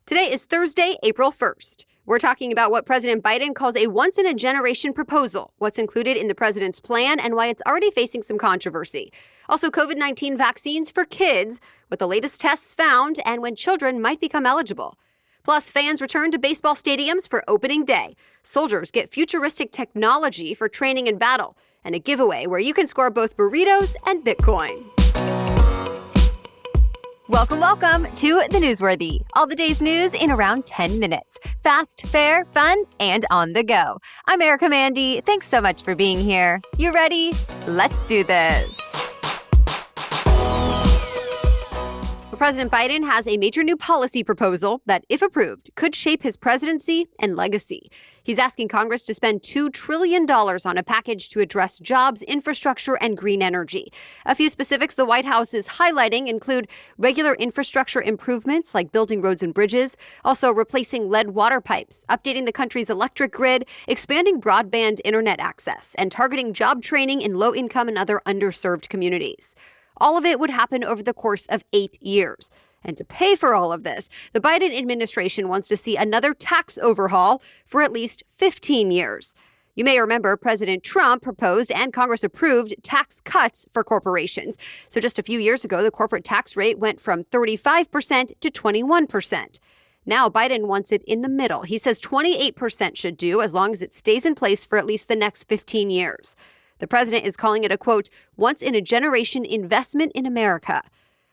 Today is Thursday, April 1st. We're talking about what President Biden calls a once-in-a-generation proposal, what's included in the president's plan, and why it's already facing some controversy. Also, COVID-19 vaccines for kids, what the latest tests found, and when children might become eligible. Plus, fans return to baseball stadiums for opening day. Soldiers get futuristic technology for training and battle, and a giveaway where you can score both burritos and Bitcoin. Welcome to The Newsworthy. All the day's news in around 10 minutes. Fast, fair, fun, and on the go. I'm Erica Mandy. Thanks so much for being here. You ready? Let's do this. President Biden has a major new policy proposal that, if approved, could shape his presidency and legacy. He's asking Congress to spend $2 trillion on a package to address jobs, infrastructure, and green energy. A few specifics the White House is highlighting include regular infrastructure improvements like building roads and bridges, also replacing lead water pipes, updating the country's electric grid, expanding broadband internet access, and targeting job training in low-income and other underserved communities. All of it would happen over the course of 8 years. And to pay for all of this, the Biden administration wants to see another tax overhaul for at least 15 years. You may remember President Trump proposed and Congress approved tax cuts for corporations. So just a few years ago, the corporate tax rate went from 35% to 21%. Now Biden wants it in the middle. He says 28% should do as long as it stays in place for at least the next 15 years. The president is calling it a, quote, once-in-a-generation investment in America.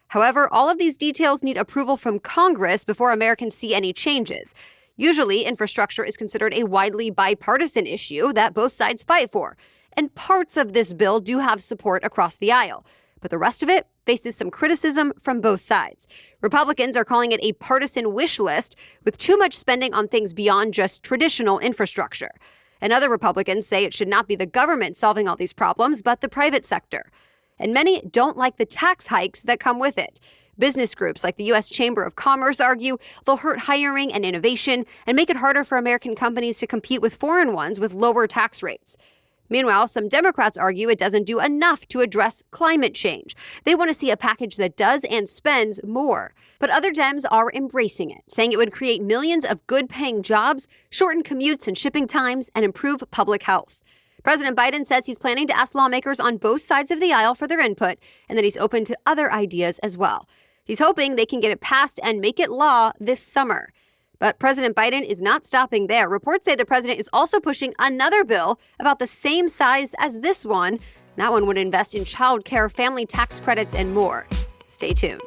However, all of these details need approval from Congress before Americans see any changes. Usually, infrastructure is considered a widely bipartisan issue that both sides fight for. And parts of this bill do have support across the aisle. But the rest of it faces some criticism from both sides. Republicans are calling it a partisan wish list with too much spending on things beyond just traditional infrastructure. And other Republicans say it should not be the government solving all these problems, but the private sector. And many don't like the tax hikes that come with it. Business groups like the U.S. Chamber of Commerce argue they'll hurt hiring and innovation and make it harder for American companies to compete with foreign ones with lower tax rates. Meanwhile, some Democrats argue it doesn't do enough to address climate change. They want to see a package that does and spends more. But other Dems are embracing it, saying it would create millions of good-paying jobs, shorten commutes and shipping times, and improve public health. President Biden says he's planning to ask lawmakers on both sides of the aisle for their input, and that he's open to other ideas as well. He's hoping they can get it passed and make it law this summer. But President Biden is not stopping there. Reports say the president is also pushing another bill about the same size as this one. That one would invest in child care, family tax credits, and more. Stay tuned.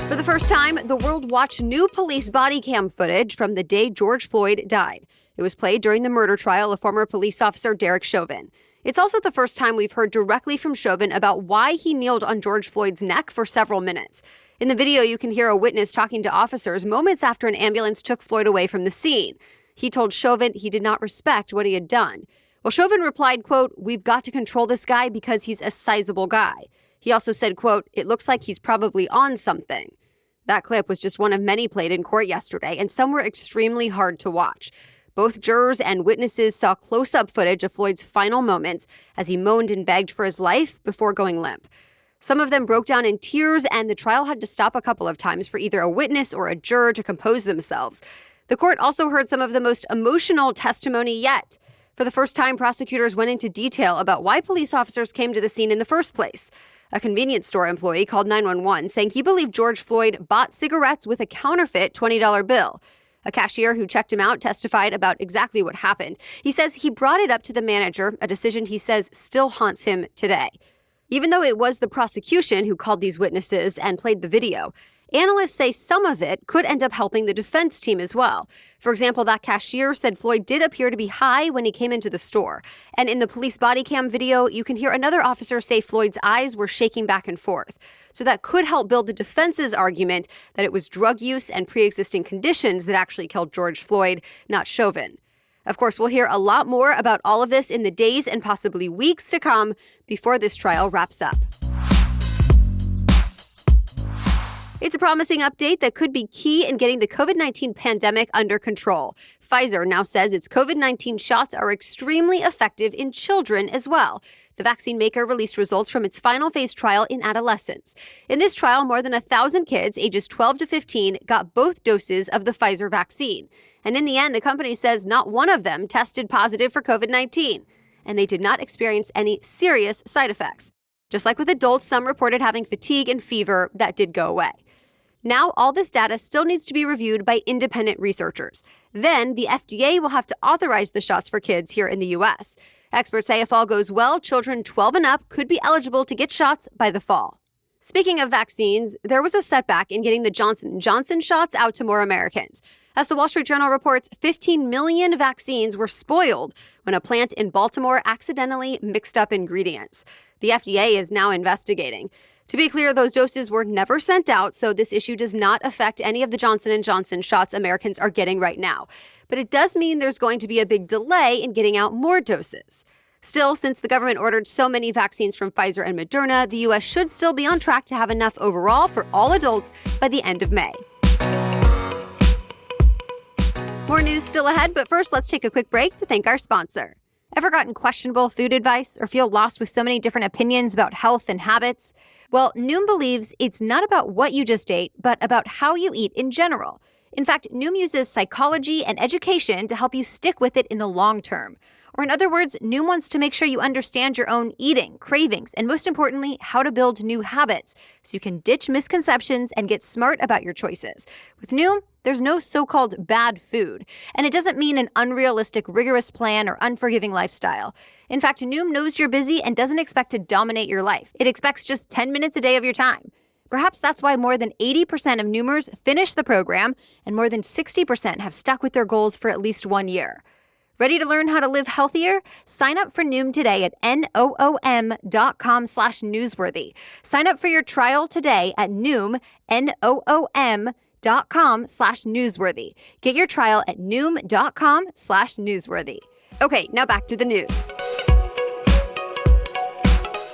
For the first time, the world watched new police body cam footage from the day George Floyd died. It was played during the murder trial of former police officer Derek Chauvin. It's also the first time we've heard directly from Chauvin about why he kneeled on George Floyd's neck for several minutes. In the video, you can hear a witness talking to officers moments after an ambulance took Floyd away from the scene. He told Chauvin he did not respect what he had done. Well, Chauvin replied, quote, "We've got to control this guy because he's a sizable guy." He also said, quote, "It looks like he's probably on something." That clip was just one of many played in court yesterday, and some were extremely hard to watch. Both jurors and witnesses saw close-up footage of Floyd's final moments as he moaned and begged for his life before going limp. Some of them broke down in tears, and the trial had to stop a couple of times for either a witness or a juror to compose themselves. The court also heard some of the most emotional testimony yet. For the first time, prosecutors went into detail about why police officers came to the scene in the first place. A convenience store employee called 911 saying he believed George Floyd bought cigarettes with a counterfeit $20 bill. A cashier who checked him out testified about exactly what happened. He says he brought it up to the manager, a decision he says still haunts him today. Even though it was the prosecution who called these witnesses and played the video, analysts say some of it could end up helping the defense team as well. For example, that cashier said Floyd did appear to be high when he came into the store. And in the police body cam video, you can hear another officer say Floyd's eyes were shaking back and forth. So that could help build the defense's argument that it was drug use and pre-existing conditions that actually killed George Floyd, not Chauvin. Of course, we'll hear a lot more about all of this in the days and possibly weeks to come before this trial wraps up. It's a promising update that could be key in getting the COVID-19 pandemic under control. Pfizer now says its COVID-19 shots are extremely effective in children as well. The vaccine maker released results from its final phase trial in adolescents. In this trial, more than 1,000 kids ages 12 to 15 got both doses of the Pfizer vaccine. And in the end, the company says not one of them tested positive for COVID-19. And they did not experience any serious side effects. Just like with adults, some reported having fatigue and fever that did go away. Now, all this data still needs to be reviewed by independent researchers. Then, the FDA will have to authorize the shots for kids here in the U.S. Experts say if all goes well, children 12 and up could be eligible to get shots by the fall. Speaking of vaccines, there was a setback in getting the Johnson & Johnson shots out to more Americans. As the Wall Street Journal reports, 15 million vaccines were spoiled when a plant in Baltimore accidentally mixed up ingredients. The FDA is now investigating. To be clear, those doses were never sent out, so this issue does not affect any of the Johnson & Johnson shots Americans are getting right now. But it does mean there's going to be a big delay in getting out more doses. Still, since the government ordered so many vaccines from Pfizer and Moderna, the U.S. should still be on track to have enough overall for all adults by the end of May. More news still ahead, but first let's take a quick break to thank our sponsor. Ever gotten questionable food advice or feel lost with so many different opinions about health and habits? Well, Noom believes it's not about what you just ate, but about how you eat in general. In fact, Noom uses psychology and education to help you stick with it in the long term. Or in other words, Noom wants to make sure you understand your own eating, cravings, and most importantly, how to build new habits so you can ditch misconceptions and get smart about your choices. With Noom, there's no so-called bad food, and it doesn't mean an unrealistic, rigorous plan or unforgiving lifestyle. In fact, Noom knows you're busy and doesn't expect to dominate your life. It expects just 10 minutes a day of your time. Perhaps that's why more than 80% of Noomers finish the program, and more than 60% have stuck with their goals for at least 1 year. Ready to learn how to live healthier? Sign up for Noom today at noom.com/newsworthy. Sign up for your trial today at Noom, noom.com/newsworthy. Get your trial at noom.com/newsworthy. Okay, now back to the news.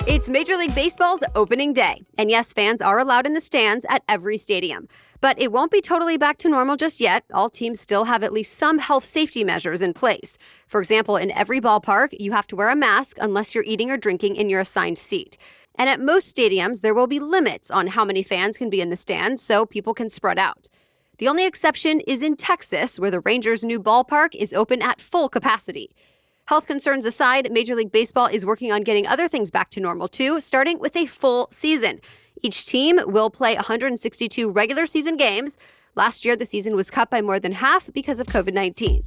It's Major League Baseball's opening day. And yes, fans are allowed in the stands at every stadium. But it won't be totally back to normal just yet. All teams still have at least some health safety measures in place. For example, in every ballpark, you have to wear a mask unless you're eating or drinking in your assigned seat. And at most stadiums, there will be limits on how many fans can be in the stands so people can spread out. The only exception is in Texas, where the Rangers' new ballpark is open at full capacity. Health concerns aside, Major League Baseball is working on getting other things back to normal too, starting with a full season. Each team will play 162 regular season games. Last year, the season was cut by more than half because of COVID-19.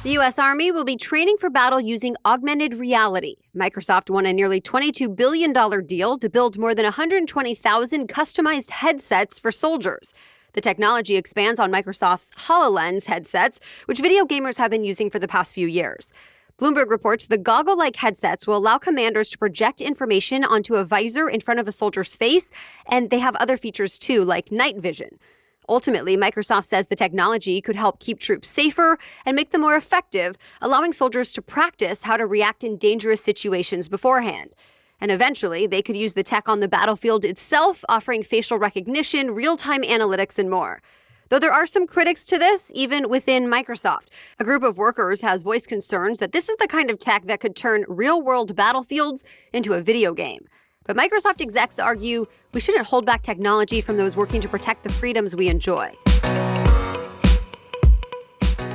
The U.S. Army will be training for battle using augmented reality. Microsoft won a nearly $22 billion deal to build more than 120,000 customized headsets for soldiers. The technology expands on Microsoft's HoloLens headsets, which video gamers have been using for the past few years. Bloomberg reports the goggle-like headsets will allow commanders to project information onto a visor in front of a soldier's face, and they have other features too, like night vision. Ultimately, Microsoft says the technology could help keep troops safer and make them more effective, allowing soldiers to practice how to react in dangerous situations beforehand. And eventually, they could use the tech on the battlefield itself, offering facial recognition, real-time analytics, and more. Though there are some critics to this, even within Microsoft. A group of workers has voiced concerns that this is the kind of tech that could turn real-world battlefields into a video game. But Microsoft execs argue we shouldn't hold back technology from those working to protect the freedoms we enjoy.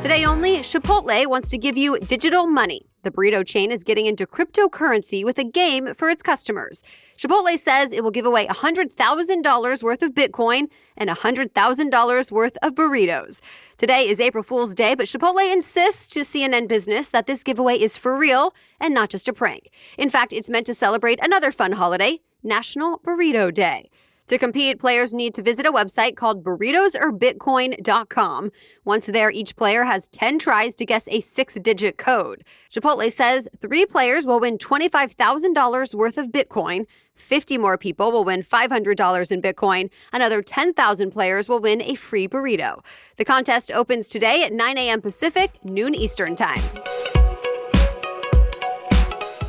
Today only, Chipotle wants to give you digital money. The burrito chain is getting into cryptocurrency with a game for its customers. Chipotle says it will give away $100,000 worth of Bitcoin and $100,000 worth of burritos. Today is April Fool's Day, but Chipotle insists to CNN Business that this giveaway is for real and not just a prank. In fact, it's meant to celebrate another fun holiday, National Burrito Day. To compete, players need to visit a website called burritosorbitcoin.com. Once there, each player has 10 tries to guess a 6-digit code. Chipotle says 3 players will win $25,000 worth of Bitcoin. 50 more people will win $500 in Bitcoin. Another 10,000 players will win a free burrito. The contest opens today at 9 a.m. Pacific, noon Eastern Time.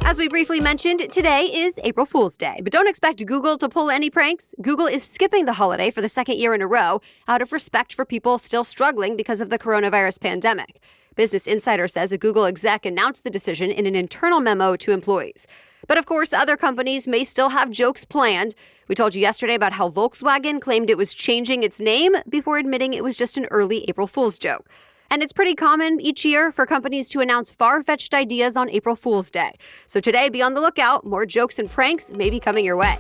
As we briefly mentioned, today is April Fool's Day, but don't expect Google to pull any pranks. Google is skipping the holiday for the second year in a row out of respect for people still struggling because of the coronavirus pandemic. Business Insider says a Google exec announced the decision in an internal memo to employees. But of course, other companies may still have jokes planned. We told you yesterday about how Volkswagen claimed it was changing its name before admitting it was just an early April Fool's joke. And it's pretty common each year for companies to announce far-fetched ideas on April Fool's Day. So today, be on the lookout. More jokes and pranks may be coming your way.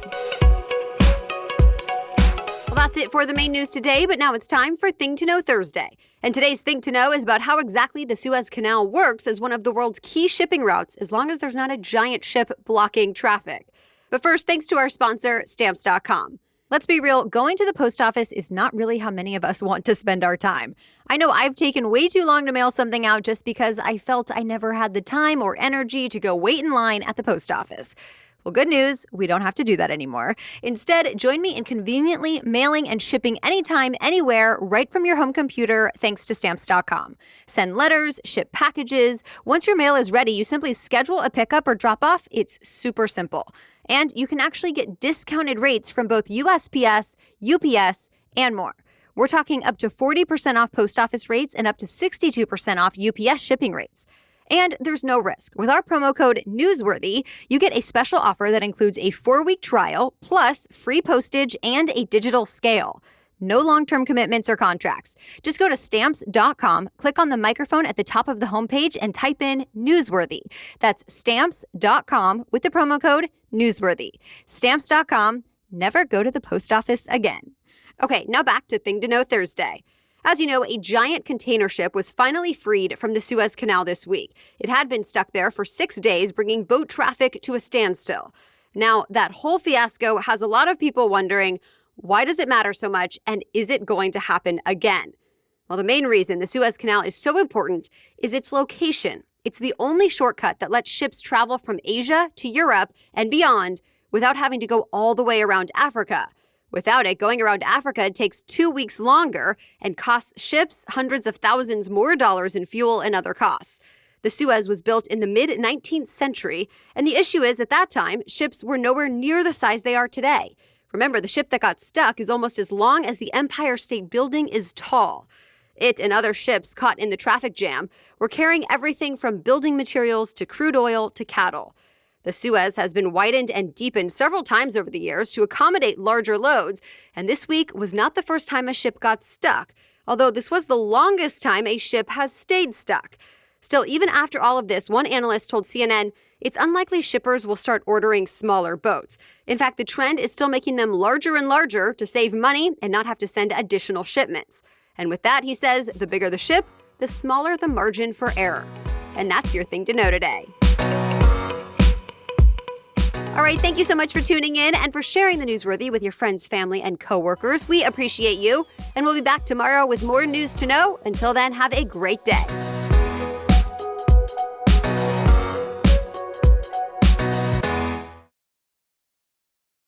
Well, that's it for the main news today, but now it's time for Thing to Know Thursday. And today's Thing to Know is about how exactly the Suez Canal works as one of the world's key shipping routes, as long as there's not a giant ship blocking traffic. But first, thanks to our sponsor, Stamps.com. Let's be real, going to the post office is not really how many of us want to spend our time. I know I've taken way too long to mail something out just because I felt I never had the time or energy to go wait in line at the post office. Well, good news, we don't have to do that anymore. Instead, join me in conveniently mailing and shipping anytime, anywhere, right from your home computer, thanks to Stamps.com. Send letters, ship packages. Once your mail is ready, you simply schedule a pickup or drop-off. It's super simple. And you can actually get discounted rates from both USPS, UPS, and more. We're talking up to 40% off post office rates and up to 62% off UPS shipping rates. And there's no risk. With our promo code NEWSWORTHY, you get a special offer that includes a 4-week trial, plus free postage and a digital scale. No long-term commitments or contracts. Just go to Stamps.com, click on the microphone at the top of the homepage, and type in Newsworthy. That's Stamps.com with the promo code Newsworthy. Stamps.com, never go to the post office again. Okay, now back to Thing to Know Thursday. As you know, a giant container ship was finally freed from the Suez Canal this week. It had been stuck there for 6 days, bringing boat traffic to a standstill. Now, that whole fiasco has a lot of people wondering, why does it matter so much, and is it going to happen again? Well, the main reason the Suez Canal is so important is its location. It's the only shortcut that lets ships travel from Asia to Europe and beyond without having to go all the way around Africa. Without it, going around Africa takes 2 weeks longer and costs ships hundreds of thousands more dollars in fuel and other costs. The Suez was built in the mid-19th century, and the issue is, at that time, ships were nowhere near the size they are today. Remember, the ship that got stuck is almost as long as the Empire State Building is tall. It and other ships caught in the traffic jam were carrying everything from building materials to crude oil to cattle. The Suez has been widened and deepened several times over the years to accommodate larger loads, and this week was not the first time a ship got stuck, although this was the longest time a ship has stayed stuck. Still, even after all of this, one analyst told CNN, it's unlikely shippers will start ordering smaller boats. In fact, the trend is still making them larger and larger to save money and not have to send additional shipments. And with that, he says, the bigger the ship, the smaller the margin for error. And that's your Thing to Know today. All right, thank you so much for tuning in and for sharing the Newsworthy with your friends, family, and coworkers. We appreciate you, and we'll be back tomorrow with more news to know. Until then, have a great day.